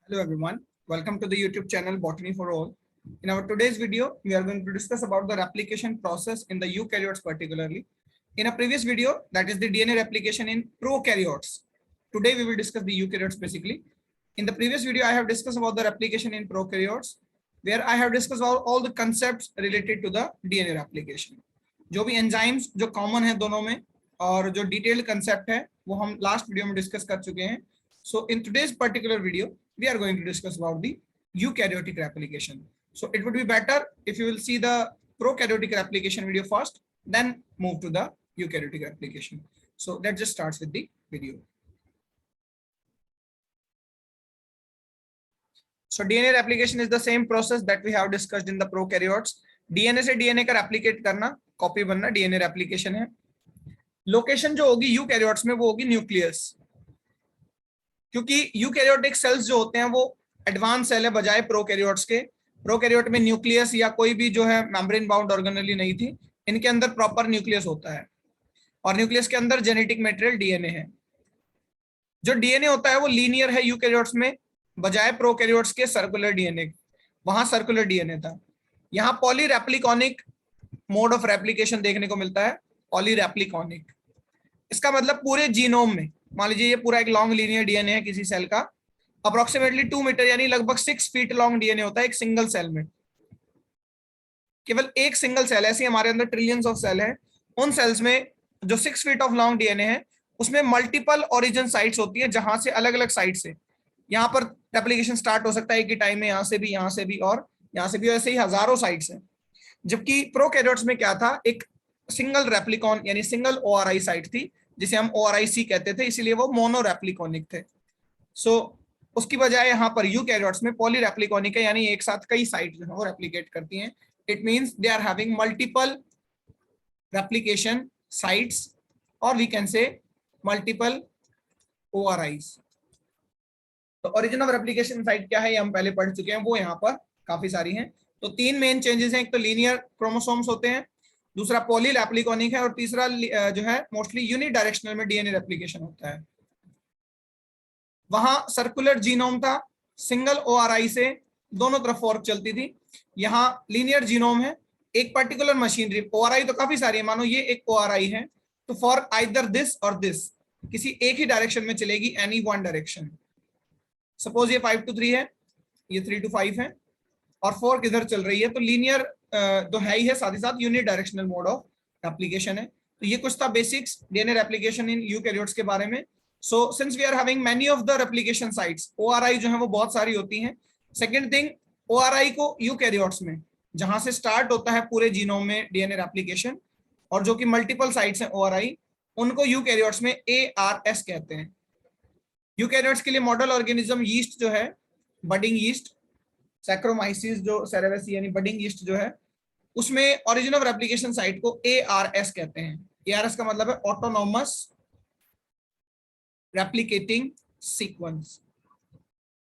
Hello everyone, welcome to the YouTube channel Botany for All. In our today's video, we are going to discuss about the replication process in the eukaryotes particularly. In a previous video, that is the DNA replication in prokaryotes. Today we will discuss the eukaryotes basically. In the previous video, I have discussed about the replication in prokaryotes, where I have discussed all the concepts related to the DNA replication. जो भी enzymes जो common है दोनों में और जो detailed concept है वो हम last video में discuss कर चुके हैं. So in today's particular video, we are going to discuss about the eukaryotic replication. So it would be better if you will see the prokaryotic replication video first, then move to the eukaryotic replication. So let's just start with the video. So DNA replication is the same process that we have discussed in the prokaryotes. DNA से DNA का replicate करना, copy बनना DNA replication है. Location जो होगी eukaryotes में वो होगी nucleus. क्योंकि यूकैरियोटिक सेल्स जो होते हैं वो एडवांस सेल है बजाय प्रोकैरियोट्स के. प्रोकैरियोट में न्यूक्लियस या कोई भी जो है मेम्ब्रेन बाउंड ऑर्गेनेली नहीं थी. इनके अंदर प्रॉपर न्यूक्लियस होता है और न्यूक्लियस के अंदर जेनेटिक मटेरियल डीएनए है. जो डीएनए होता है वो लीनियर है यूकैरियोट्स में बजाय प्रोकैरियोट्स के सर्कुलर डीएनए. वहां सर्कुलर डीएनए था. यहाँ पॉलीरेप्लिकॉनिक मोड ऑफ रेप्लिकेशन देखने को मिलता है. पॉलीरेप्लिकॉनिक इसका मतलब पूरे जीनोम में, मान लीजिए ये पूरा एक लॉन्ग लीनियर डीएनए है किसी सेल का, अप्रोक्सीमेटली 2 मीटर यानी लगभग 6 फीट लॉन्ग डीएनए होता है एक सिंगल सेल में. केवल एक सिंगल सेल, ऐसे हमारे अंदर ट्रिलियंस ऑफ सेल है. उन सेल्स में जो 6 फीट ऑफ लॉन्ग डीएनए है उसमें मल्टीपल ओरिजिन साइट्स होती है, जहां से अलग अलग साइट से यहाँ पर रेप्लिकेशन स्टार्ट हो सकता है एक ही टाइम में, यहाँ से भी, यहाँ से भी और यहाँ से भी. ऐसे ही हजारों साइट्स हैं. जबकि प्रोकैरियोट्स में क्या था, एक सिंगल रेप्लिकॉन यानी सिंगल ओआरआई साइट थी जिसे हम ORIC कहते थे, इसीलिए वो मोनोरेप्लिकॉनिक थे. सो उसकी बजाय यहाँ पर यूकैरियोट्स में पॉलीरेप्लिकॉनिक है, यानी एक साथ कई साइट जो है वो रेप्लिकेट करती हैं. It means they are having multiple replication sites और we can say multiple ORIs. तो ओरिजिन ऑफ रेप्लिकेशन साइट क्या है ये हम पहले पढ़ चुके हैं, वो यहाँ पर काफी सारी हैं. तो 3 मेन चेंजेस हैं. एक तो लीनियर क्रोमोसोम्स होते हैं, दूसरा पॉलीरेप्लिकॉनिक है और तीसरा जो है मोस्टली यूनिडायरेक्शनल में डीएनए रेप्लिकेशन होता है. वहां सर्कुलर जीनोम था, सिंगल ORI से दोनों तरफ फॉर्क चलती थी. यहाँ लीनियर जीनोम है, एक पर्टिकुलर मशीनरी. ORI तो काफी सारी है, मानो ये एक ORI है तो फॉर्क आइदर दिस और दिस, किसी एक ही डायरेक्शन में चलेगी, एनी वन डायरेक्शन. सपोज ये 5 to 3 है, ये 3 to 5 है और फॉर्क इधर चल रही है, तो लीनियर तो है ही है, साथ ही साथ यूनिडायरेक्शनल मोड ऑफ रेप्लिकेशन है. तो ये कुछ था basics DNA replication in eukaryotes के बारे में. So since we are having many of the replication sites, ORI जो है वो बहुत सारी होती हैं. सेकंड थिंग, ORI को यूकैरियोट्स में जहां से स्टार्ट होता है पूरे जीनोम में डीएनए रेप्लिकेशन और जो कि मल्टीपल साइट्स हैं ORI, उनको यूकैरियोट्स में ARS कहते हैं. यूकैरियोट्स के लिए मॉडल ऑर्गेनिज्म यीस्ट जो है, बडिंग यीस्ट, सैक्रोमाइसिस जो सेरेवेसी यानी बडिंग यीस्ट जो है, उसमें ओरिजिन ऑफ रेप्लिकेशन साइट को ARS कहते हैं. ARS का मतलब है ऑटोनोमस रेप्लिकेटिंग सीक्वेंस.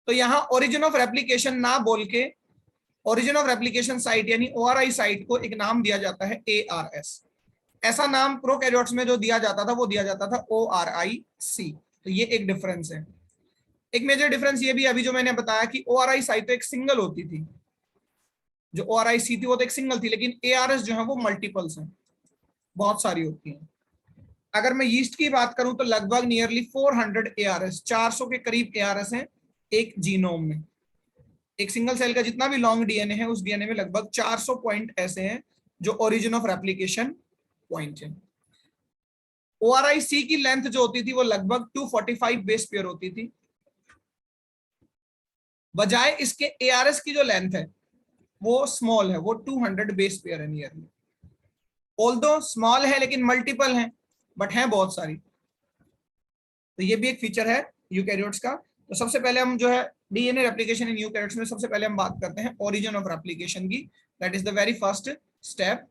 तो यहां ओरिजिन ऑफ रेप्लिकेशन ना बोल के ओरिजिन ऑफ रेप्लिकेशन साइट यानी ORI साइट को एक नाम दिया जाता है ARS. ऐसा नाम प्रोकैरियोट्स में जो दिया जाता था वो दिया जाता था ORIC. तो ये एक डिफरेंस है. एक मेजर डिफरेंस ये भी अभी जो मैंने बताया कि ORI साइट तो एक सिंगल होती थी, जो ORIC थी वो तो एक सिंगल थी, लेकिन ARS जो है वो मल्टीपल्स हैं, बहुत सारी होती हैं. अगर मैं यीस्ट की बात करूं तो लगभग नियरली 400 ARS, 400 के करीब ARS हैं एक जीनोम में. एक सिंगल सेल का जितना भी लॉन्ग डीएनए है उस डीएनए में लगभग 400 पॉइंट ऐसे हैं जो ओरिजिन ऑफ रेप्लिकेशन पॉइंट है. ORIC की लेंथ जो होती थी वो लगभग 245 बेस पेयर होती थी, बजाय इसके ARS की जो लेंथ है वो स्मॉल है, वो 200 बेस पेयर है नियरली. ऑल्दो स्मॉल है लेकिन मल्टीपल है, बट है बहुत सारी. तो ये भी एक फीचर है यूकैरियोट्स का. तो सबसे पहले हम जो है डीएनए रेप्लिकेशन इन यूकैरियोट्स में सबसे पहले हम बात करते हैं ओरिजिन ऑफ रेप्लिकेशन की. That is the very first step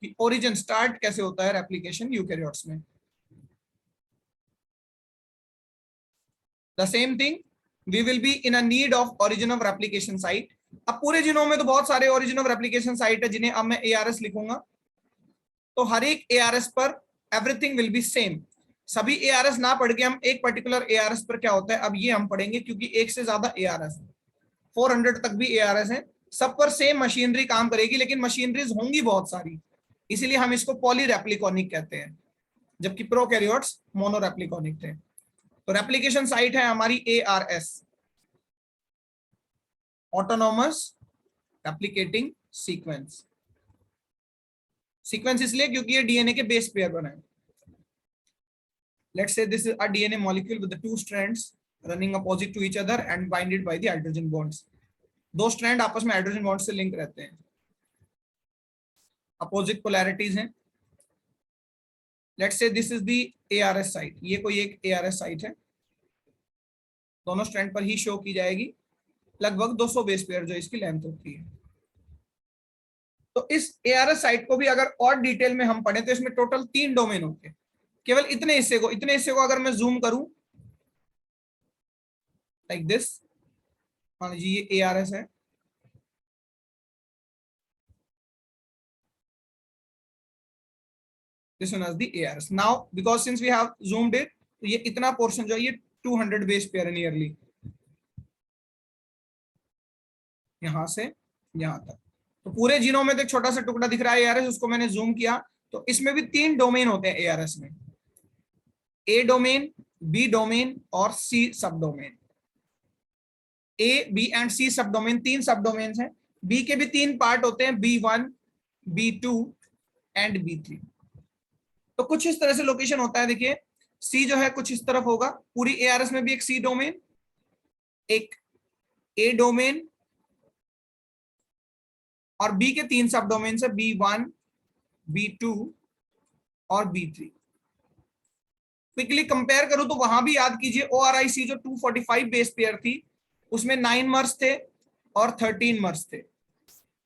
कि ओरिजिन स्टार्ट कैसे होता है रेप्लिकेशन यूकैरियोट्स में. The same thing we will be in a need of origin of replication site. अब पूरे जीनोम में तो बहुत सारे ओरिजिन ऑफ रेप्लिकेशन साइट है जिन्हें अब मैं ARS लिखूंगा. तो हर एक ARS पर एवरीथिंग विल बी सेम. सभी एआरएस ना पढ़ के हम एक पर्टिकुलर एआरएस पर क्या होता है अब ये हम पढ़ेंगे, क्योंकि एक से ज्यादा एआरएस है, 400 तक भी एआरएस है, सब पर सेम मशीनरी काम करेगी, लेकिन मशीनरीज होंगी बहुत सारी, इसीलिए हम इसको पॉली रेप्लिकॉनिक कहते हैं, जबकि प्रोकैरियोट्स मोनो रेप्लिकॉनिक थे। तो रेप्लिकेशन साइट है हमारी ARS, autonomous replicating sequence. Sequence इसलिए क्योंकि ये डीएनए के बेस पेयर बनाए। Let's say this is a DNA molecule with the two strands running opposite to each other and binded by the hydrogen bonds. दो strand आपस में hydrogen bond से link रहते हैं, अपोजिट पोलैरिटीज हैं। Let's say this is the ARS site, ये कोई एक एआरएस साइट है, दोनों स्ट्रैंड पर ही शो की जाएगी, लगभग 200 बेस पेयर जो इसकी लेंथ होती है। तो इस एआरएस साइट को भी अगर और डिटेल में हम पढ़ें तो इसमें टोटल 3 डोमेन होते हैं। केवल इतने हिस्से को अगर मैं जूम करूं लाइक दिस, मान लीजिए ये एआरएस है, this one as the ARS. Now because since we have zoomed it, तो ये इतना पोर्शन जो है ये 200 बेस पेयर नियरली, यहां से यहां तक। तो पूरे जीनोम में तो एक छोटा सा टुकड़ा दिख रहा है ARS, उसको मैंने जूम किया तो इसमें भी 3 डोमेन होते हैं ARS में, ए डोमेन, बी डोमेन और सी सब डोमेन। ए, बी एंड सी सब डोमेन, 3 सब डोमेन हैं। बी के भी 3 पार्ट होते हैं, B1, B2 एंड B3। तो कुछ इस तरह से लोकेशन होता है, देखिए सी जो है कुछ इस तरफ होगा, पूरी एआरएस में भी एक सी डोमेन, एक ए डोमेन और बी के 3 सब डोमेन है, B1, B2 और B3। क्विकली कंपेयर करूं तो वहां भी याद कीजिए ORIC जो 245 बेस पेयर थी उसमें 9 मर्स थे और 13 मर्स थे।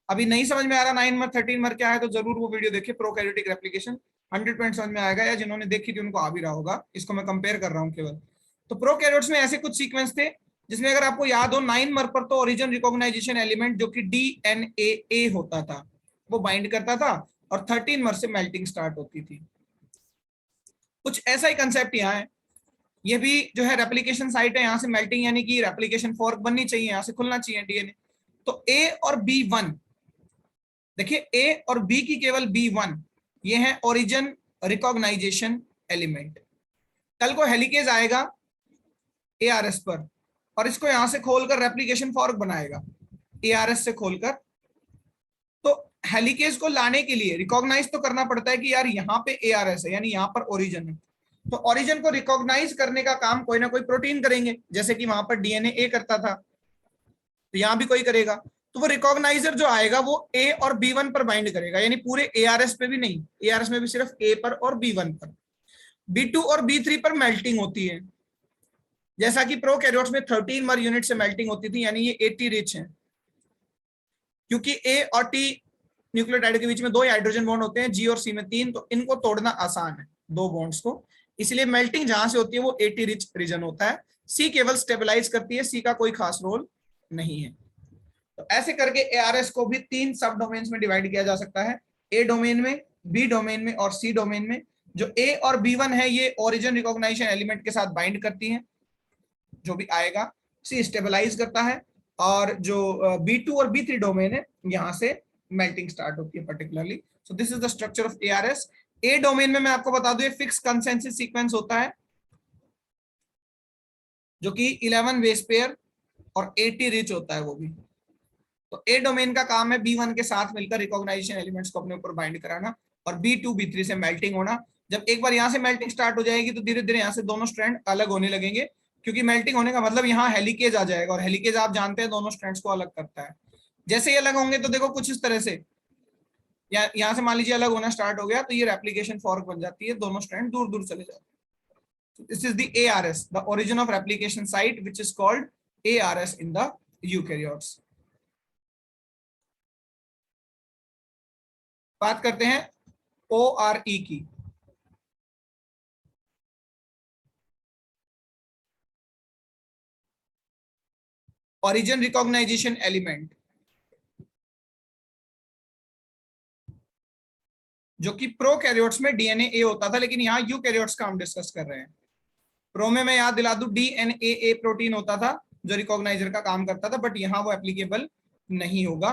अभी नहीं समझ में आ रहा 9 मर 13 मर क्या है तो जरूर वो वीडियो देखिए, प्रोकैरियोटिक रेप्लिकेशन, 100% समझ में आएगा, या जिन्होंने देखी थी उनको आ भी रहा होगा। इसको मैं कंपेयर कर रहा हूं केवल। तो प्रोकैरियोट्स में ऐसे कुछ सीक्वेंस थे जिसमें अगर आपको याद हो 9 मर पर तो ओरिजिन रिकॉग्नाइजेशन एलिमेंट जो कि DNAA होता था वो बाइंड करता था, और 13 मर से मेल्टिंग स्टार्ट होती थी। कुछ ऐसा ही कंसेप्ट यहाँ है, ये भी जो है रेप्लिकेशन साइट है, यहाँ से मेल्टिंग यानी कि रेप्लिकेशन फॉर्क बननी चाहिए, यहाँ से खुलना चाहिए डीएनए। तो ए और B1, देखिए ए और बी की केवल B1 ये है ओरिजिन रिकॉग्नाइजेशन एलिमेंट। कल को हेलिकेज आएगा एआरएस पर और इसको यहां से खोलकर रेप्लिकेशन फॉर्क बनाएगा एआरएस से खोलकर। तो हेलिकेज को लाने के लिए रिकॉग्नाइज तो करना पड़ता है कि यार यहाँ पे एआरएस है, यानी यहाँ पर ओरिजिन है। तो ओरिजिन को रिकॉग्नाइज करने का काम कोई ना कोई प्रोटीन करेंगे, जैसे कि वहां पर डीएनए करता था, तो यहां भी कोई करेगा। तो वो रिकॉग्नाइजर जो आएगा वो ए और B1 पर बाइंड करेगा, यानी पूरे एआरएस पे भी नहीं, एआरएस में भी सिर्फ ए पर और B1 पर। B2 और B3 पर मेल्टिंग होती है, जैसा कि प्रोकैरियोट्स में 13 मर यूनिट से मेल्टिंग होती थी, यानी ये 80 रिच है। क्योंकि ए और टी न्यूक्लियोटाइड के बीच में 2 हाइड्रोजन बॉन्ड होते हैं, जी और सी में 3, तो इनको तोड़ना आसान है 2 बॉन्ड्स को, इसलिए मेल्टिंग जहां से होती है वो 80 रिच रीजन होता है। सी केवल स्टेबलाइज करती है, सी का कोई खास रोल नहीं है। तो ऐसे करके एआरएस को भी 3 सब डोमेन्स में डिवाइड किया जा सकता है, ए डोमेन में, बी डोमेन में और सी डोमेन में। जो ए और B1 है ये ओरिजिन रिकॉग्निशन एलिमेंट के साथ बाइंड करती है, जो भी आएगा सी स्टेबलाइज करता है, और जो B2 और B3 डोमेन है यहां से मेल्टिंग स्टार्ट होती है particularly. So this is the structure of ARS. A domain में मैं आपको बता दूं फिक्स कंसेंसस सीक्वेंस होता है जो कि 11 बेस पेयर और 80 रिच होता है वो भी। तो ए डोमेन का काम है B1 के साथ मिलकर रिकॉग्नाइजेशन एलिमेंट्स को अपने ऊपर बाइंड कराना, और B2 B3 से मेल्टिंग होना। जब एक बार यहाँ से मेल्टिंग स्टार्ट हो जाएगी तो धीरे धीरे यहाँ से दोनों स्ट्रैंड अलग होने लगेंगे, क्योंकि मेल्टिंग होने का मतलब यहाँ हेलिकेज आ जाएगा, और हेलिकेज आप जानते हैं दोनों स्ट्रैंड्स को अलग करता है। जैसे ये अलग होंगे तो देखो कुछ इस तरह से, यहाँ से मान लीजिए अलग होना स्टार्ट हो गया तो ये रेप्लिकेशन फॉर्क बन जाती है, दोनों स्ट्रैंड दूर दूर चले जाते हैं। This is the ARS, the origin of replication site, which is called ARS in the eukaryotes. बात करते हैं ORE की। Origin recognition element. जो कि प्रोकैरियोट्स में डीएनए ए होता था, लेकिन यहाँ यूकैरियोट्स का हम डिस्कस कर रहे हैं। प्रो में मैं याद दिला दूं डीएनए ए प्रोटीन होता था जो रिकॉग्नाइजर का काम करता था, बट यहाँ वो एप्लीकेबल नहीं होगा।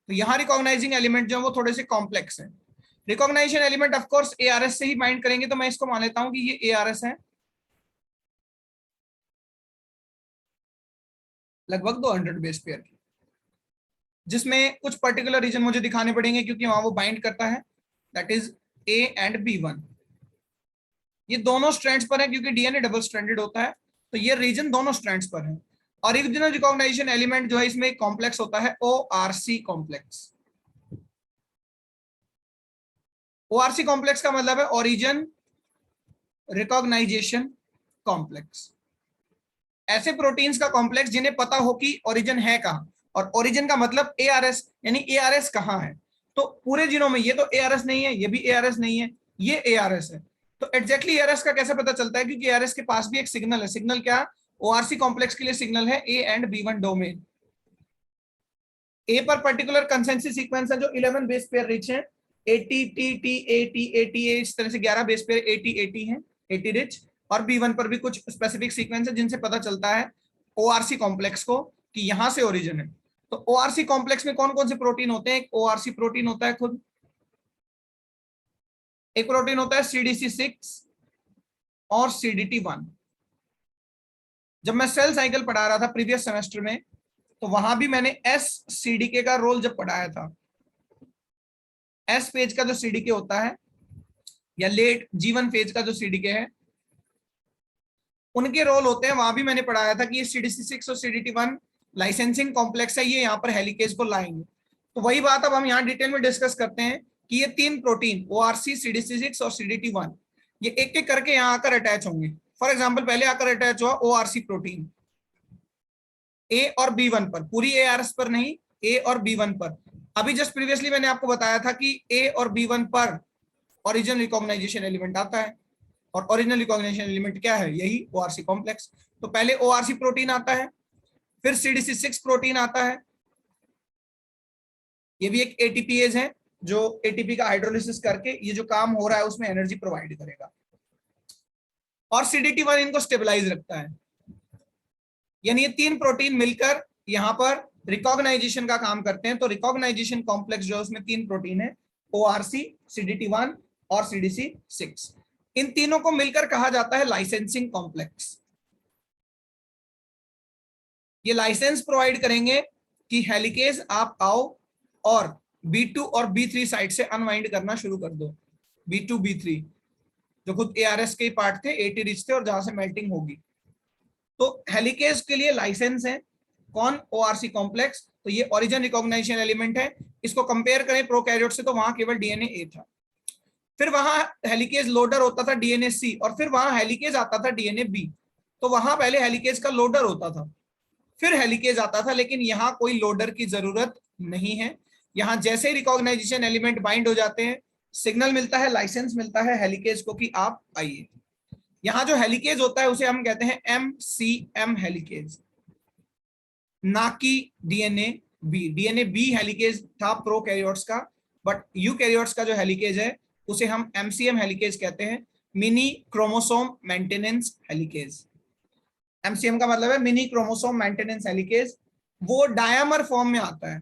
तो यहाँ रिकॉग्नाइजिंग एलिमेंट जो है वो थोड़े से कॉम्प्लेक्स है। Recognition element of course ARS से ही बाइंड करेंगे, तो मैं इसको मान लेता हूं कि ये एआरएस है, लगभग 200 बेस पेयर की, जिसमें कुछ पर्टिकुलर रीजन मुझे दिखाने पड़ेंगे क्योंकि वहां वो बाइंड करता है, that is A and B1। ये दोनों स्ट्रैंड्स पर है क्योंकि डीएनए डबल स्ट्रैंडेड होता है, तो ये रीजन दोनों स्ट्रैंड्स पर है। ओरिजिनल रिकॉग्नाइजेशन एलिमेंट जो है इसमें कॉम्प्लेक्स होता है ORC कॉम्प्लेक्स। ORC कॉम्प्लेक्स का मतलब है ओरिजिन रिकॉग्नाइजेशन कॉम्प्लेक्स। ऐसे प्रोटीन्स का कॉम्प्लेक्स जिन्हें पता हो कि ओरिजिन है कहां, और ओरिजिन का मतलब ARS, यानी ARS कहां है। तो पूरे जीनोम में ये तो ARS नहीं है, ये भी ARS नहीं है, ये ARS है। तो एग्जैक्टली ARS का कैसे पता चलता है, क्योंकि ARS के पास भी एक सिग्नल है। सिग्नल क्या, ORC कॉम्प्लेक्स के लिए सिग्नल है A एंड B1 डोमेन। ए पर पर्टिकुलर कंसेंसस सीक्वेंस है जो 11 बेस पेयर रिच है, AT इस तरह से 11 बेस पेयर AT है, AT रिच। और B1 पर भी कुछ स्पेसिफिक सीक्वेंस है जिनसे पता चलता है ORC कॉम्प्लेक्स को कि यहां से ओरिजिन है। तो ORC कॉम्प्लेक्स में कौन कौन से प्रोटीन होते हैं, एक ORC प्रोटीन होता है खुद, एक प्रोटीन होता है CDC6 और CDT1। जब मैं सेल साइकिल पढ़ा रहा था प्रीवियस सेमेस्टर में, तो वहां भी मैंने SCDK का रोल जब पढ़ाया था, एस फेज का जो CDK होता है या लेट G1 फेज का जो CDK है, उनके रोल होते हैं, वहां भी मैंने पढ़ाया था कि ये CDC6 और CDT1 लाइसेंसिंग कॉम्प्लेक्स है, ये यहाँ पर हेलिकेज को लाएंगे। तो वही बात अब हम यहाँ डिटेल में डिस्कस करते हैं कि ये तीन प्रोटीन ORC, CDC6 और CDT1 ये एक एक करके यहाँ आकर अटैच होंगे। फॉर एग्जाम्पल पहले आकर अटैच हुआ ORC प्रोटीन A और B1 पर, पूरी ARS पर नहीं, A और B1 पर। अभी जस्ट प्रीवियसली मैंने आपको बताया था कि A और B1 पर ओरिजिनल रिकॉग्नाइजेशन एलिमेंट आता है, और ओरिजिनल रिकॉग्निशन एलिमेंट क्या है, यही ORC कॉम्प्लेक्स। तो पहले ORC प्रोटीन आता है, फिर CDC6 प्रोटीन आता है, ये भी एक ATPase है जो ATP का हाइड्रोलिसिस करके ये जो काम हो रहा है उसमें एनर्जी प्रोवाइड करेगा, और CDT1 इनको स्टेबलाइज रखता है। यानी ये तीन प्रोटीन मिलकर यहां पर रिकॉग्नाइजेशन का काम करते हैं। तो रिकॉग्नाइजेशन कॉम्प्लेक्स जो है उसमें तीन प्रोटीन है, ORC, CDT1 और CDC6। इन तीनों को मिलकर कहा जाता है लाइसेंसिंग कॉम्प्लेक्स। ये लाइसेंस प्रोवाइड करेंगे कि हेलिकेज आप आओ और B2 और B3 साइड से अनवाइंड करना शुरू कर दो। B2 B3 जो खुद ARS के पार्ट थे, AT रिच थे, और जहां से मेल्टिंग होगी। तो हेलिकेज के लिए लाइसेंस है कौन, ORC कॉम्प्लेक्स। तो ये ओरिजिन रिकॉग्नाइजेशन एलिमेंट है। इसको कंपेयर करें प्रोकैरियोट से तो वहां केवल डीएनए ए था, फिर वहां हेलिकेज लोडर होता था डीएनए सी, और फिर वहां हेलिकेज आता था डीएनए बी। तो वहां पहले हेलिकेज का लोडर होता था, फिर हेलिकेज आता था, लेकिन यहाँ कोई लोडर की जरूरत नहीं है। यहाँ जैसे ही रिकॉग्नाइजेशन एलिमेंट बाइंड हो जाते हैं, सिग्नल मिलता है, लाइसेंस मिलता है हेलिकेज को कि आप आइए। यहाँ जो हेलिकेज होता है उसे हम कहते हैं MCM हेलिकेज, ना कि DNA B. DNA B helicase था प्रोकैरियोट्स का, बट यूकैरियोट्स का जो हेलिकेज है उसे हम MCM हेलिकेज कहते हैं, mini chromosome maintenance helicase. MCM का मतलब है मिनी क्रोमोसोम मेंटेनेंस हेलिकेज। वो डायमर फॉर्म में आता है,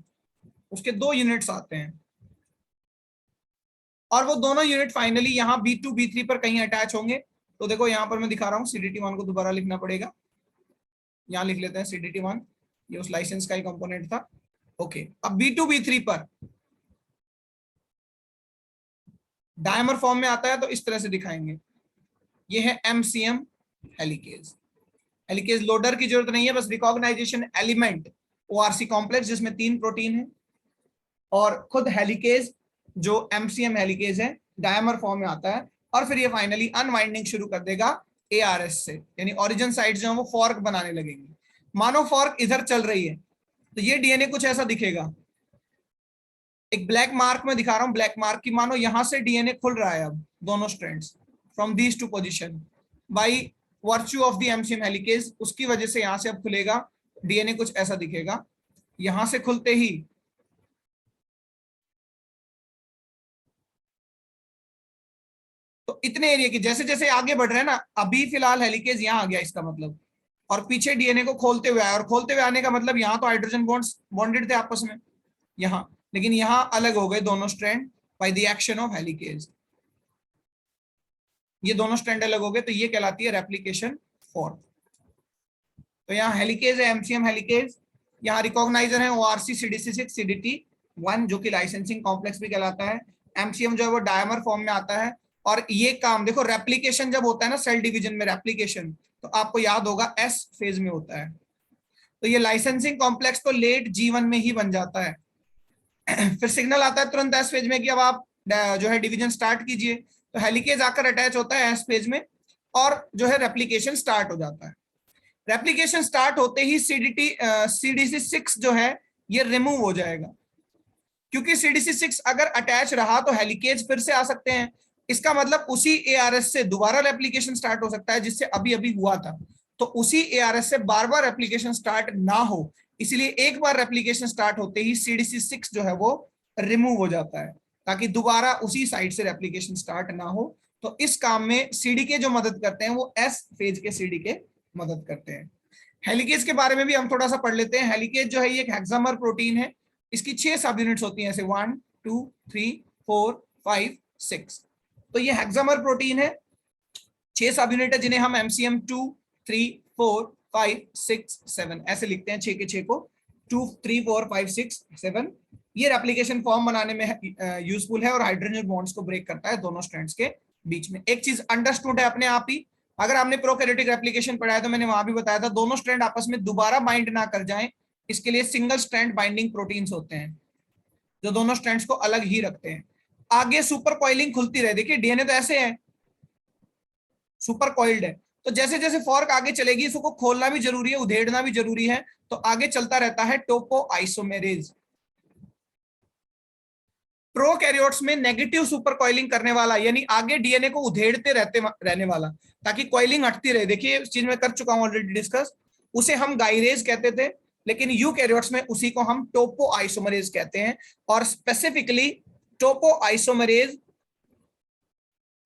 उसके 2 यूनिट्स आते हैं, और वो दोनों यूनिट फाइनली यहाँ B2 B3 पर कहीं अटैच होंगे। तो देखो यहाँ पर मैं दिखा रहा हूँ, CDT1 को दोबारा लिखना पड़ेगा, यहाँ लिख लेते हैं CDT1, ये उस लाइसेंस का ही कंपोनेंट था। ओके, अब B2 B3 पर डायमर फॉर्म में आता है, तो इस तरह से दिखाएंगे। ये है MCM हेलिकेज। हेलिकेज लोडर की जरूरत नहीं है, बस रिकॉग्नाइजेशन एलिमेंट ORC कॉम्प्लेक्स जिसमें 3 प्रोटीन है, और खुद हेलिकेज जो MCM हेलिकेज है डायमर फॉर्म में आता है, और फिर ये फाइनली अनवाइंडिंग शुरू कर देगा ARS से, यानी ओरिजिन साइड जो है वो फॉर्क बनाने लगेंगे। मानो फॉर्क इधर चल रही है, तो ये डीएनए कुछ ऐसा दिखेगा। एक ब्लैक मार्क में दिखा रहा हूं, ब्लैक मार्क की मानो यहां से डीएनए खुल रहा है, अब दोनों strands from these two position by virtue of the MCM helicase, उसकी वजह से यहां से अब खुलेगा डीएनए कुछ ऐसा दिखेगा। यहां से खुलते ही तो इतने एरिया की जैसे जैसे आगे बढ़ रहे हैं ना, अभी फिलहाल हेलिकेज यहाँ आ गया इसका मतलब, और पीछे डीएनए को खोलते हुए आया, और खोलते हुए आने का मतलब यहाँ तो हाइड्रोजन बॉन्ड्स बॉन्डेड थे आपस में यहाँ, लेकिन यहाँ अलग हो गए दोनों strand by the action of helicase. ये दोनों स्ट्रैंड अलग हो गए, तो ये कहलाती है रेप्लिकेशन फॉर्क। तो यहाँ हेलिकेज है, एमसीएम हेलिकेज। यहाँ रिकॉग्नाइजर है ओआरसी सीडीसी6 सीडीटी1 जो कि लाइसेंसिंग कॉम्प्लेक्स भी कहलाता है। एमसीएम जो है वो डायमर फॉर्म में आता है। और ये काम देखो, रेप्लिकेशन जब होता है ना सेल डिवीजन में रेप्लिकेशन, तो आपको याद होगा एस फेज में होता है। तो ये लाइसेंसिंग कॉम्प्लेक्स तो लेट G1 में ही बन जाता है। फिर सिग्नल आता है तुरंत एस फेज में कि अब आप जो है डिवीजन स्टार्ट कीजिए। तो हेलिकेज आकर अटैच होता है एस फेज में, और जो है रेप्लिकेशन स्टार्ट हो जाता है। रेप्लिकेशन स्टार्ट होते ही सीडीसी6 जो है ये रिमूव हो जाएगा, क्योंकि सीडीसी6 अगर अटैच रहा तो हेलिकेज फिर से आ सकते हैं। इसका मतलब उसी एआरएस से दोबारा रेप्लिकेशन स्टार्ट हो सकता है जिससे अभी अभी हुआ था। तो उसी एआरएस से बार बार रेप्लिकेशन स्टार्ट ना हो, इसलिए एक बार रेप्लिकेशन स्टार्ट होते ही सीडीसी6 जो है वो रिमूव हो जाता है, ताकि दोबारा उसी साइड से रेप्लिकेशन स्टार्ट ना हो। तो इस काम में सीडीके जो मदद करते हैं वो एस फेज के सीडीके मदद करते हैं। हेलिकेज के बारे में भी हम थोड़ा सा पढ़ लेते हैं। हेलिकेज जो है ये एक हेक्सामर प्रोटीन है। इसकी 6 सब यूनिट्स होती हैं, ऐसे 1 2 3 4 5 6। तो ये हेक्सामर प्रोटीन है, 6 सब यूनिट है जिन्हें हम MCM 2 3 4 5 6 7 ऐसे लिखते हैं, 6 के 6 को 2 3 4 5 6 7। ये रेप्लिकेशन फॉर्म बनाने में यूजफुल है और हाइड्रोजन बॉन्ड्स को ब्रेक करता है दोनों स्ट्रैंड्स के बीच में। एक चीज अंडरस्टूड है अपने आप ही, अगर आपने प्रोकैरियोटिक रेप्लिकेशन पढ़ा है तो मैंने वहां भी बताया था, दोनों स्ट्रैंड आपस में दोबारा बाइंड ना कर जाएं, इसके लिए सिंगल स्ट्रैंड बाइंडिंग प्रोटीन्स होते हैं जो दोनों स्ट्रैंड्स को अलग ही रखते हैं। आगे सुपर कॉइलिंग खुलती रहे, देखिए डीएनए तो ऐसे है, सुपर कॉइल्ड है, तो जैसे जैसे फॉर्क आगे चलेगी इसको खोलना भी जरूरी है, उधेड़ना भी जरूरी है, तो आगे चलता रहता है टोपो आइसोमेरेज। प्रोकैरियोट्स में नेगेटिव सुपर कॉइलिंग करने वाला, यानी आगे डीएनए को उधेड़ते रहने वाला ताकि कॉइलिंग हटती रहे, देखिए इस चीज में कर चुका हूं ऑलरेडी डिस्कस, उसे हम गाइरेज कहते थे, लेकिन यूकैरियोट्स में उसी को हम टोपो आइसोमरेज कहते हैं। और स्पेसिफिकली टोपो आइसोमरेज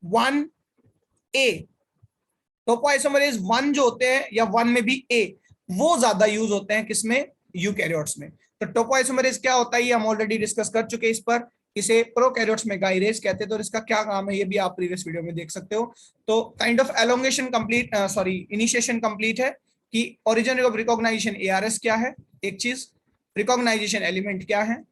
1A, टोपो आइसोमरेज 1 जो होते हैं या 1 में भी A, वो ज्यादा यूज होते हैं किसमें, यूकैरियोट्स में। तो टोपो आइसोमरेज क्या होता है ये हम ऑलरेडी डिस्कस कर चुके हैं इस पर, इसे प्रोकैरियोट्स में गाइरेज कहते हैं, तो इसका क्या काम है ये भी आप प्रीवियस वीडियो में देख सकते हो। तो kind of elongation complete, sorry initiation complete है कि ओरिजिन ऑफ रिकॉग्नाइजेशन एआरएस क्या है, एक चीज, रिकॉग्नाइजेशन एलिमेंट क्या है,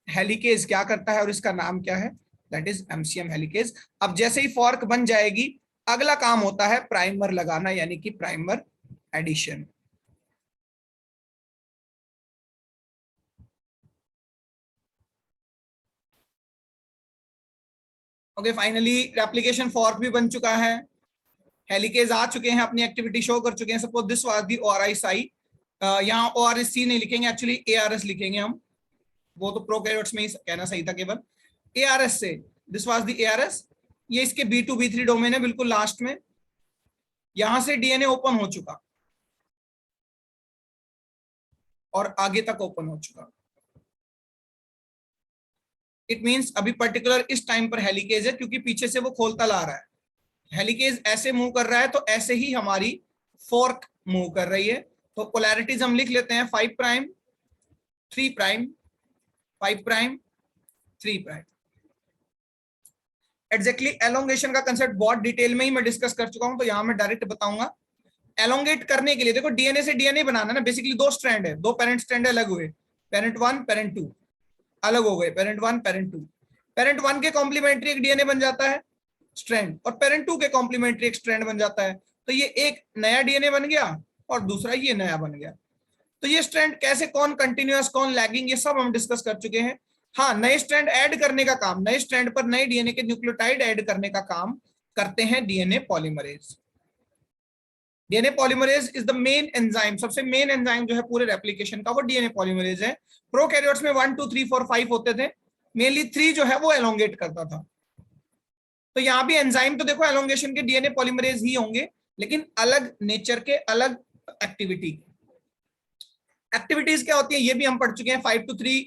हेलिकेज क्या करता है और इसका नाम क्या है, दैट इज एमसीएम हेलिकेज। अब जैसे ही फॉर्क बन जाएगी अगला काम होता है प्राइमर लगाना, यानी कि primer addition. Okay, finally replication fork भी बन चुका है, हेलिकेज आ चुके हैं, अपनी एक्टिविटी शो कर चुके हैं। Suppose this was the ORI site, यहाँ ORSC नहीं लिखेंगे, एक्चुअली ARS लिखेंगे हम, वो तो प्रोकैरियोट्स में ही कहना सही था केवल। ARS से दिस वाज दी ARS, ये इसके B2 B3 डोमेन है बिल्कुल लास्ट में, यहां से डीएनए ओपन हो चुका और आगे तक ओपन हो चुका। इट मींस अभी पर्टिकुलर इस टाइम पर हेलिकेज है क्योंकि पीछे से वो खोलता ला रहा है। हेलिकेज ऐसे मूव कर रहा है तो ऐसे ही हमारी फोर्क मूव कर रही है। तो पोलैरिटीज हम लिख लेते हैं 5 prime 3 prime 5 prime 3 prime. Exactly elongation का कंसेप्ट बहुत डिटेल में ही मैं डिस्कस कर चुका हूं, तो यहां मैं डायरेक्ट बताऊंगा। एलोंगेट करने के लिए देखो डीएनए से डीएनए बनाना ना, बेसिकली 2 स्ट्रैंड है, 2 पेरेंट स्ट्रैंड अलग हुए, पेरेंट 1 पेरेंट 2 अलग हो गए, पेरेंट 1 पेरेंट 2। पेरेंट 1 के कॉम्प्लीमेंट्री एक डीएनए बन जाता है स्ट्रैंड, और पेरेंट 2 के कॉम्प्लीमेंट्री एक स्ट्रैंड बन जाता है। तो ये एक नया डीएनए बन गया और दूसरा ये नया बन गया। तो ये स्ट्रैंड कैसे, कौन कंटिन्यूअस कौन लैगिंग, ये सब हम डिस्कस कर चुके हैं। हाँ, नए स्ट्रैंड ऐड करने का काम, नए स्ट्रैंड पर नए डीएनए के न्यूक्लियोटाइड ऐड करने का काम करते हैं DNA polymerase. DNA polymerase is the main enzyme, सबसे मेन एंजाइम जो है पूरे रेप्लिकेशन का वो डीएनए पॉलीमरेज है। प्रोकैरियोट्स में 1 2 3 4 5 होते थे, मेनली 3 जो है वो एलोंगेट करता था। तो यहाँ भी एंजाइम तो देखो एलोंगेशन के डीएनए पॉलीमरेज ही होंगे, लेकिन अलग नेचर के, अलग एक्टिविटी। एक्टिविटीज क्या होती है ये भी हम पढ़ चुके हैं। 5 to 3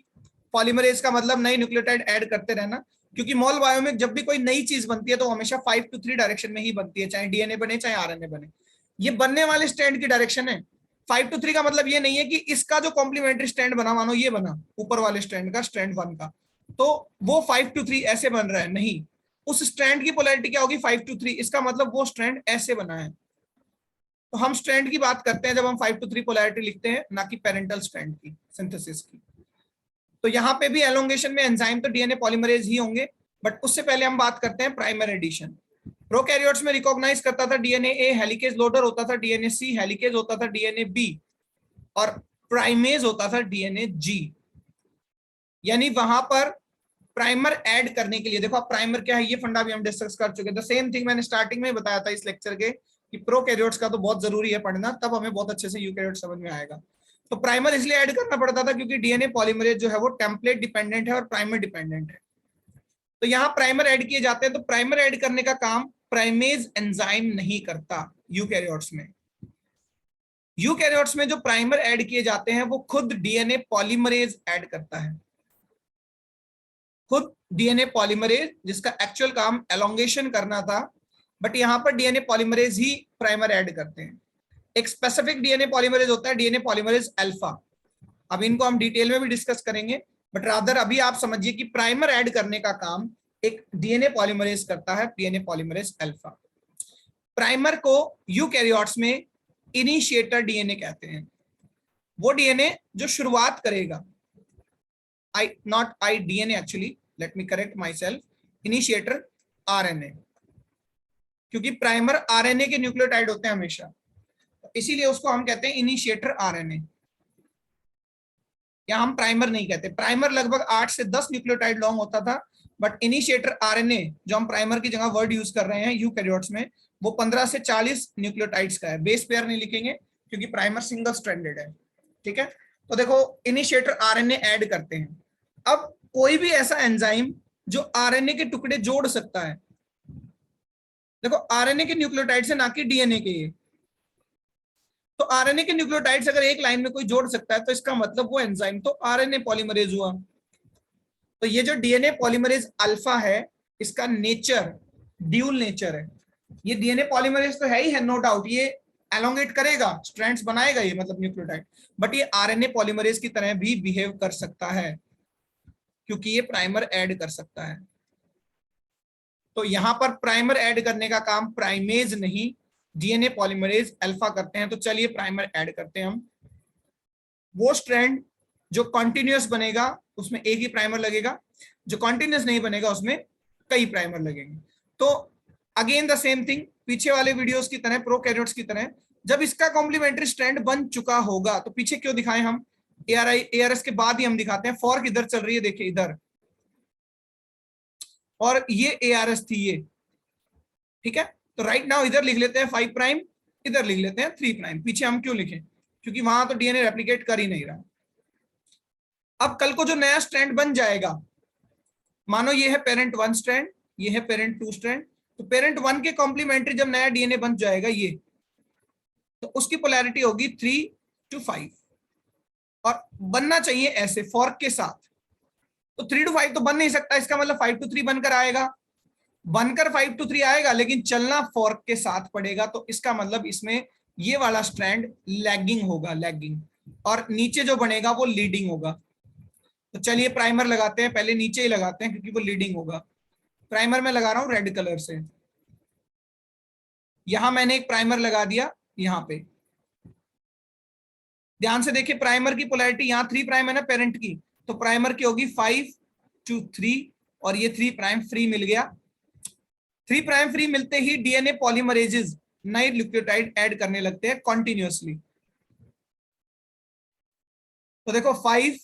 पॉलीमरेज का मतलब नए न्यूक्लियोटाइड ऐड करते रहना, क्योंकि मॉल बायो में जब भी कोई नई चीज बनती है तो हमेशा 5 to 3 डायरेक्शन में ही बनती है, चाहे डीएनए बने चाहे आरएनए बने। ये बनने वाले स्ट्रैंड की डायरेक्शन है। 5 to 3 का मतलब ये नहीं है कि इसका जो कॉम्प्लीमेंट्री स्ट्रैंड बना, मानो ये बना ऊपर वाले स्ट्रैंड का, स्ट्रैंड 1 का, तो वो 5 to 3 ऐसे बन रहा है, नहीं। उस स्ट्रैंड की पोलैरिटी क्या होगी? 5 to 3। इसका मतलब वो स्ट्रैंड ऐसे बना है। तो हम स्ट्रैंड की बात करते हैं जब हम 5 to 3 पोलैरिटी लिखते हैं, ना कि पेरेंटल स्ट्रैंड की, सिंथेसिस की। तो यहाँ पे भी एलोंगेशन में एंजाइम तो डीएनए पॉलीमरेज ही होंगे, बट उससे पहले हम बात करते हैं प्राइमर एडिशन। प्रोकैरियोट्स में रिकॉग्नाइज करता था डीएनए ए हेलिकेज लोडर होता था, डीएनए सी हेलिकेज होता था, डीएनए बी और प्राइमेज होता था डीएनए जी। यानी वहां पर प्राइमर ऐड करने के लिए, देखो अब प्राइमर क्या है ये फंडा भी हम डिस्कस कर चुके हैं। द सेम थिंग मैंने स्टार्टिंग में बताया था इस लेक्चर के कि प्रोकैरियोट्स का तो बहुत जरूरी है पढ़ना, तब हमें बहुत अच्छे से यूकैरियोट समझ में आएगा। तो प्राइमर इसलिए ऐड करना पड़ता था क्योंकि डीएनए पॉलीमरेज जो है वो टेम्पलेट डिपेंडेंट है और प्राइमर डिपेंडेंट है। तो यहाँ प्राइमर ऐड किए जाते हैं। तो प्राइमर ऐड करने का काम प्राइमेज एंजाइम नहीं करता यूकैरियोट्स में। यूकैरियोट्स में जो प्राइमर ऐड किए जाते हैं वो खुद डीएनए पॉलीमरेज ऐड करता है, खुद डीएनए पॉलीमरेज, जिसका एक्चुअल काम एलोंगेशन करना था, बट यहां पर डीएनए पॉलीमरेज ही प्राइमर ऐड करते हैं। एक स्पेसिफिक डीएनए पॉलीमरेज होता है, डीएनए पॉलीमरेज अल्फा। अब इनको हम डिटेल में भी डिस्कस करेंगे, बट रादर अभी आप समझिए कि प्राइमर ऐड करने का काम एक डीएनए पॉलीमरेज करता है, डीएनए पॉलीमरेज अल्फा। प्राइमर को यूकैरियोट्स में इनिशिएटर डीएनए कहते हैं। वो डीएनए जो शुरुआत करेगा, not I DNA actually, let me correct myself, initiator RNA, क्योंकि प्राइमर आरएनए के न्यूक्लियोटाइड होते हैं हमेशा, इसीलिए उसको हम कहते हैं इनिशिएटर आरएनए। या हम प्राइमर नहीं कहते। प्राइमर लगभग 8 से 10 न्यूक्लियोटाइड लॉन्ग होता था, बट इनिशिएटर आरएनए जो हम प्राइमर की जगह वर्ड यूज कर रहे हैं यूकैरियोट्स में, वो 15 से 40 न्यूक्लियोटाइड्स का है। बेस पेयर नहीं लिखेंगे क्योंकि प्राइमर सिंगल स्ट्रैंडेड है, ठीक है। तो देखो इनिशिएटर आरएनए ऐड करते हैं। अब कोई भी ऐसा एंजाइम जो आरएनए के टुकड़े जोड़ सकता है, देखो आरएनए के न्यूक्लियोटाइड से, ना कि डीएनए के, ये तो आरएनए के न्यूक्लियोटाइड्स अगर एक लाइन में कोई जोड़ सकता है तो इसका मतलब वो एंजाइम तो आरएनए पॉलीमरेज हुआ। तो ये जो डीएनए पॉलीमरेज अल्फा है, इसका नेचर ड्यूल नेचर है। ये डीएनए पॉलीमरेज तो है ही है, नो डाउट, ये एलोंगेट करेगा, स्ट्रैंड्स बनाएगा ये, मतलब न्यूक्लियोटाइड, बट ये आरएनए पॉलीमरेज की तरह भी बिहेव कर सकता है क्योंकि ये प्राइमर ऐड कर सकता है। तो यहां पर प्राइमर ऐड करने का काम प्राइमेज नहीं, डीएनए पॉलीमरेज अल्फा करते हैं। तो चलिए प्राइमर ऐड करते हैं हम। वो स्ट्रैंड जो कॉन्टिन्यूअस बनेगा उसमें एक ही प्राइमर लगेगा, जो कॉन्टिन्यूअस नहीं बनेगा उसमें कई प्राइमर लगेंगे। तो अगेन द सेम थिंग, पीछे वाले वीडियोस की तरह, प्रोकैरियोट्स की तरह, जब इसका कॉम्प्लीमेंट्री स्ट्रैंड बन चुका होगा, तो पीछे क्यों दिखाएं हम, ARS के बाद ही हम दिखाते हैं। फॉर्क इधर चल रही है, देखिए इधर, और ये ARS थी ये, ठीक है। तो राइट नाउ इधर लिख लेते हैं 5 प्राइम, इधर लिख लेते हैं 3 प्राइम। पीछे हम क्यों लिखें, क्योंकि वहां तो डीएनए रेप्लिकेट कर ही नहीं रहा। अब कल को जो नया स्ट्रैंड बन जाएगा, मानो ये है पेरेंट 1 स्ट्रैंड, ये है पेरेंट 2 स्ट्रैंड, तो पेरेंट 1 के कॉम्प्लीमेंट्री जब नया डीएनए बन जाएगा ये, तो उसकी पोलैरिटी होगी 3 to 5, और बनना चाहिए ऐसे फॉर्क के साथ। तो 3 to 5 तो बन नहीं सकता, इसका मतलब 5 to 3 बनकर आएगा, बनकर 5 to 3 आएगा, लेकिन चलना फॉर्क के साथ पड़ेगा। तो इसका मतलब इसमें ये वाला स्ट्रैंड लैगिंग होगा, लैगिंग, और नीचे जो बनेगा वो लीडिंग होगा। तो चलिए प्राइमर लगाते हैं, पहले नीचे ही लगाते हैं क्योंकि वो लीडिंग होगा। प्राइमर में लगा रहा हूं रेड कलर से, यहां मैंने एक प्राइमर लगा दिया यहां पे, ध्यान से देखिए प्राइमर की पोलैरिटी यहाँ 3 प्राइम है ना पेरेंट की, तो प्राइमर की होगी 5 to 3, और ये 3 प्राइम फ्री मिल गया। 3 प्राइम फ्री मिलते ही डीएनए पॉलीमरेजेस नए न्यूक्लियोटाइड ऐड करने लगते हैं कॉन्टिन्यूअसली। तो देखो 5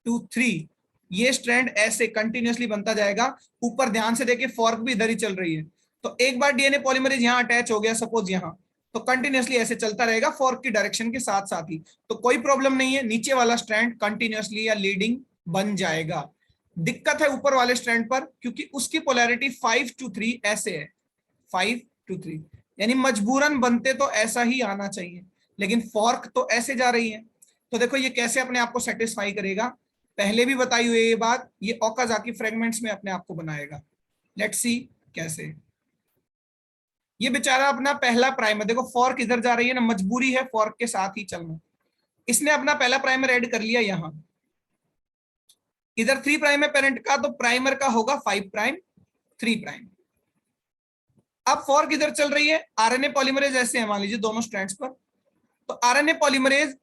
to 3 ये स्ट्रैंड ऐसे कंटिन्यूअसली बनता जाएगा। ऊपर ध्यान से देखिए फॉर्क भी इधर ही चल रही है, तो एक बार डीएनए पॉलीमरेज यहाँ अटैच हो गया सपोज यहाँ, तो कंटिन्यूअसली ऐसे चलता रहेगा फॉर्क की डायरेक्शन के साथ साथ ही, तो कोई प्रॉब्लम नहीं है, नीचे वाला स्ट्रैंड कंटिन्यूअसली या लीडिंग बन जाएगा। दिक्कत है ऊपर वाले स्ट्रैंड पर, क्योंकि उसकी पोलैरिटी 5 to 3 ऐसे है, 5 to 3, यानी मजबूरन बनते तो ऐसा ही आना चाहिए, लेकिन फॉर्क तो ऐसे जा रही है। तो देखो ये कैसे अपने आप को सेटिस्फाई करेगा, पहले भी बताई हुई है ये बात, ये ओकाजाकी फ्रेगमेंट्स में अपने आप को बनाएगा। लेट्स सी कैसे। ये बेचारा अपना पहला प्राइमर, देखो फॉर्क इधर जा रही है ना, मजबूरी है फॉर्क के साथ ही चलना। इसने अपना पहला प्राइमर ऐड कर लिया यहां, इधर 3 प्राइम है पेरेंट का, तो प्राइमर का होगा 5 प्राइम 3 प्राइम। अब फॉर्क इधर चल रही है, आरएनए पॉलीमरेज ऐसे है मान लीजिए दोनों स्ट्रैंड्स पर, तो आरएनए पॉलीमरेज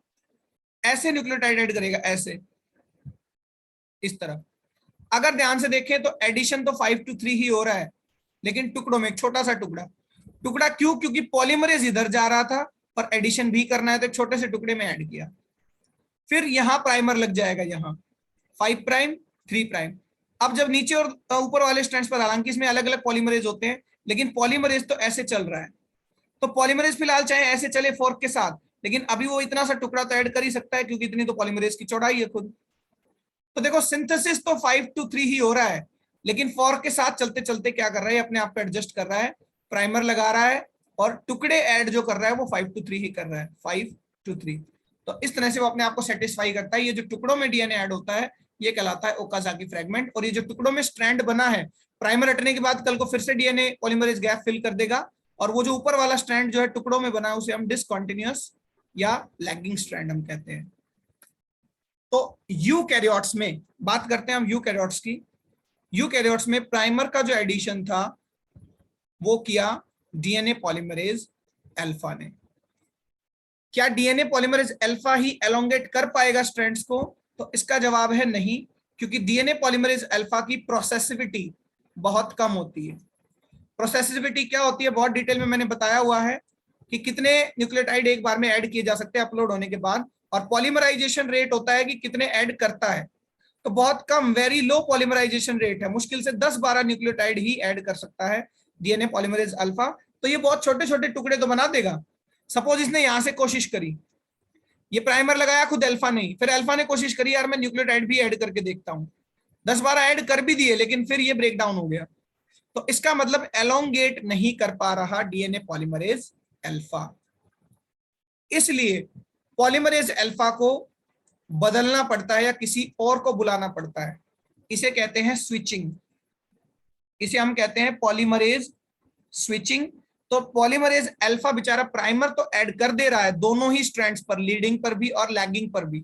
ऐसे न्यूक्लियोटाइड ऐड करेगा, ऐसे इस तरफ। अगर ध्यान से देखें तो एडिशन तो 5 to 3 ही हो रहा है, लेकिन टुकड़ों में एक छोटा सा टुकड़ा। टुकड़ा क्यों? क्योंकि पॉलीमरेज इधर जा रहा था और एडिशन भी करना है, तो एक छोटे से टुकड़े में ऐड किया। फिर यहां प्राइमर लग जाएगा, यहां 5 प्राइम 3 प्राइम। अब जब नीचे और ऊपर वाले स्ट्रैंड्स पर, हालांकि इसमें अलग अलग पॉलीमरेज होते हैं, लेकिन पॉलीमरेज तो ऐसे चल रहा है, तो पॉलीमरेज फिलहाल चाहे ऐसे चले फोर्क के साथ, लेकिन अभी वो इतना सा टुकड़ा तो ऐड कर ही सकता है, क्योंकि इतनी तो पॉलीमरेज की चौड़ाई है खुद। तो देखो सिंथेसिस तो 5 to 3 ही हो रहा है, लेकिन फॉर्क के साथ चलते चलते क्या कर रहा है, अपने आप को एडजस्ट कर रहा है, प्राइमर लगा रहा है, और टुकड़े ऐड जो कर रहा है वो 5 to 3 ही कर रहा है, 5 to 3। तो इस तरह से वो अपने आप को सेटिस्फाई करता है। ये जो टुकड़ों में डीएनए ऐड होता है ये कहलाता है ओकाजाकी फ्रेगमेंट। और ये जो टुकड़ों में स्ट्रैंड बना है, प्राइमर हटने के बाद कल को फिर से डीएनए पॉलीमरेज गैप फिल कर देगा, और वो जो ऊपर वाला स्ट्रैंड जो है टुकड़ों में बना है उसे हम डिसकंटिन्यूअस या लैगिंग स्ट्रैंड हम कहते हैं। तो यूकैरियोट्स में बात करते हैं हम यूकैरियोट्स की। यूकैरियोट्स में प्राइमर का जो एडिशन था वो किया डीएनए पॉलीमरेज अल्फा ने। क्या डीएनए पॉलीमरेज अल्फा ही एलोंगेट कर पाएगा स्ट्रैंड्स को? तो इसका जवाब है नहीं, क्योंकि डीएनए पॉलीमरेज अल्फा की प्रोसेसिविटी बहुत कम होती है। प्रोसेसिविटी क्या होती है बहुत डिटेल में मैंने बताया हुआ है, कि कितने न्यूक्लियोटाइड एक बार में ऐड किए जा सकते हैं अपलोड होने के बाद, और पॉलीमराइजेशन रेट होता है कि कितने ऐड करता है। तो बहुत कम, वेरी लो पॉलीमराइजेशन रेट है, मुश्किल से 10-12 न्यूक्लियोटाइड ही ऐड कर सकता है डीएनए पॉलीमरेज अल्फा। तो ये बहुत छोटे छोटे टुकड़े तो बना देगा। सपोज इसने यहां से कोशिश करी, ये प्राइमर लगाया खुद अल्फा नहीं, फिर अल्फा ने कोशिश करी यार मैं न्यूक्लियोटाइड भी ऐड करके देखता हूं, 10-12 ऐड कर भी दिए, लेकिन फिर ये ब्रेक डाउन हो गया। तो इसका मतलब एलोंगेट नहीं कर पा रहा डीएनए पॉलीमरेज अल्फा। इसलिए पॉलीमरेज अल्फा को बदलना पड़ता है या किसी और को बुलाना पड़ता है, इसे कहते हैं स्विचिंग। इसे हम कहते हैं पॉलीमरेज स्विचिंग। तो पॉलीमरेज अल्फा बेचारा प्राइमर तो ऐड कर दे रहा है दोनों ही स्ट्रैंड्स पर, लीडिंग पर भी और लैगिंग पर भी,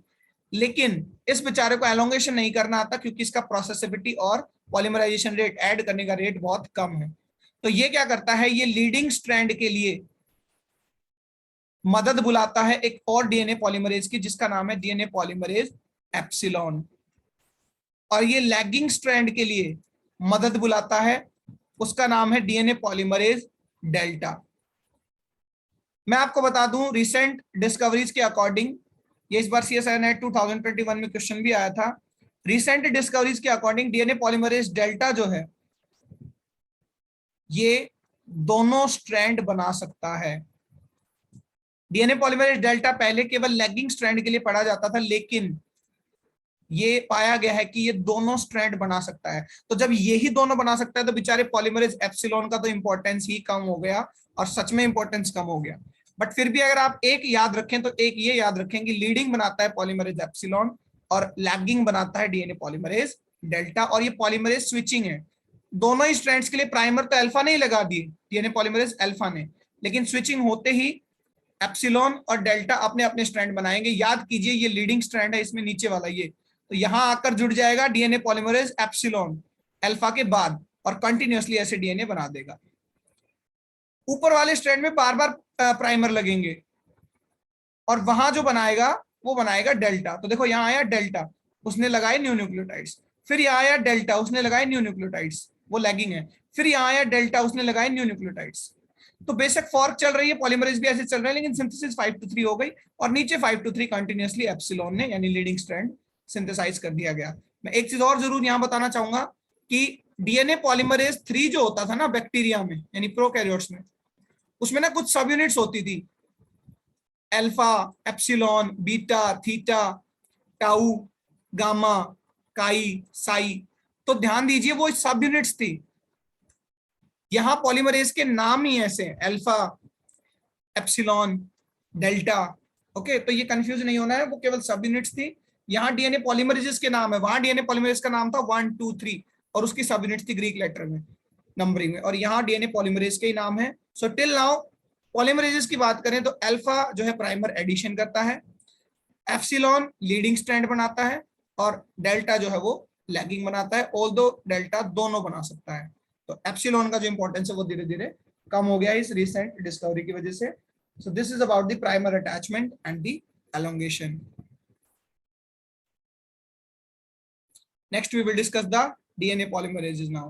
लेकिन इस बेचारे को एलोंगेशन नहीं करना आता, क्योंकि इसका प्रोसेसिविटी और पॉलीमराइजेशन रेट, ऐड करने का रेट बहुत कम है। तो ये क्या करता है, ये लीडिंग स्ट्रैंड के लिए मदद बुलाता है एक और डीएनए पॉलीमरेज की, जिसका नाम है डीएनए पॉलीमरेज एप्सिलॉन। और ये लैगिंग स्ट्रैंड के लिए मदद बुलाता है, उसका नाम है डीएनए पॉलीमरेज डेल्टा। मैं आपको बता दूं रिसेंट डिस्कवरीज के अकॉर्डिंग, ये इस बार सीएसआई नेट 2021 में क्वेश्चन भी आया था, रिसेंट डिस्कवरीज के अकॉर्डिंग डीएनए पॉलीमरेज डेल्टा जो है ये दोनों स्ट्रैंड बना सकता है। डीएनए पॉलीमरेज डेल्टा पहले केवल लैगिंग स्ट्रैंड के लिए पढ़ा जाता था, लेकिन ये पाया गया है कि ये दोनों स्ट्रैंड बना सकता है। तो जब ये ही दोनों बना सकता है तो बेचारे पॉलीमरेज एप्सिलॉन का तो इंपॉर्टेंस ही कम हो गया, और सच में इंपॉर्टेंस कम हो गया। बट फिर भी अगर आप एक याद रखें तो एक ये याद रखें कि लीडिंग बनाता है पॉलीमरेज एप्सिलॉन और लैगिंग बनाता है डीएनए पॉलीमरेज डेल्टा। और ये पॉलीमरेज स्विचिंग है, दोनों ही स्ट्रैंड्स के लिए प्राइमर तो अल्फा ने ही लगा दिए, डीएनए पॉलीमरेज अल्फा ने, लेकिन स्विचिंग होते ही एप्सिलॉन और डेल्टा अपने अपने स्ट्रैंड बनाएंगे। याद कीजिए ये लीडिंग स्ट्रैंड है, इसमें नीचे वाला ये, तो यहां आकर जुड़ जाएगा डीएनए पॉलीमरेज एप्सिलॉन अल्फा के बाद, और कंटिन्यूअसली ऐसे डीएनए बना देगा। ऊपर वाले स्ट्रैंड में बार बार प्राइमर लगेंगे, और वहां जो बनाएगा वो बनाएगा डेल्टा। तो देखो यहाँ आया डेल्टा, उसने लगाए न्यू न्यूक्लियोटाइड्स, फिर यहाँ आया डेल्टा, उसने लगाए न्यू न्यूक्लियोटाइड्स, वो लैगिंग है, फिर यहाँ आया डेल्टा, उसने लगाए न्यू न्यूक्लियोटाइड्स। तो बेशक फॉर्क चल रही है, पॉलीमरेज भी ऐसे चल रहा है, लेकिन सिंथेसिस 5 to 3 हो गई, और नीचे 5 to 3 कंटिन्यूअसली एप्सिलॉन ने यानी लीडिंग स्ट्रैंड सिंथेसाइज कर दिया गया। मैं एक चीज और जरूर यहां बताना चाहूंगा कि डीएनए पॉलीमरेज 3 जो होता था ना बैक्टीरिया में यानी प्रोकैरियोट्स में, उसमें ना कुछ सब यूनिट्स होती थी, alpha, epsilon, beta, theta, tau, gamma, काई, साई। तो ध्यान दीजिए वो सब यूनिट्स थी, यहां पॉलीमरेज के नाम ही ऐसे अल्फा, एप्सिलॉन, डेल्टा। ओके, तो ये कंफ्यूज नहीं होना है, वो केवल सब यूनिट्स थी, यहाँ डीएनए पॉलीमरेजेस के नाम है, वहां डीएनए पॉलीमरेज का नाम था 1 2 3 और उसकी सब यूनिट थी ग्रीक लेटर में नंबरिंग में, और यहाँ डीएनए पॉलीमरेज के ही नाम है। सो टिल नाउ पॉलीमरेजेस की बात करें तो अल्फा जो है प्राइमर एडिशन करता है, एप्सिलॉन लीडिंग स्ट्रैंड बनाता है और डेल्टा जो है वो लैगिंग बनाता है, ऑल्दो डेल्टा दोनों बना सकता है। तो एप्सिलॉन का जो इंपॉर्टेंस है वो धीरे धीरे कम हो गया इस रिसेंट डिस्कवरी की वजह से। So this is about the primer attachment and the elongation. Next we will discuss the DNA polymerases now.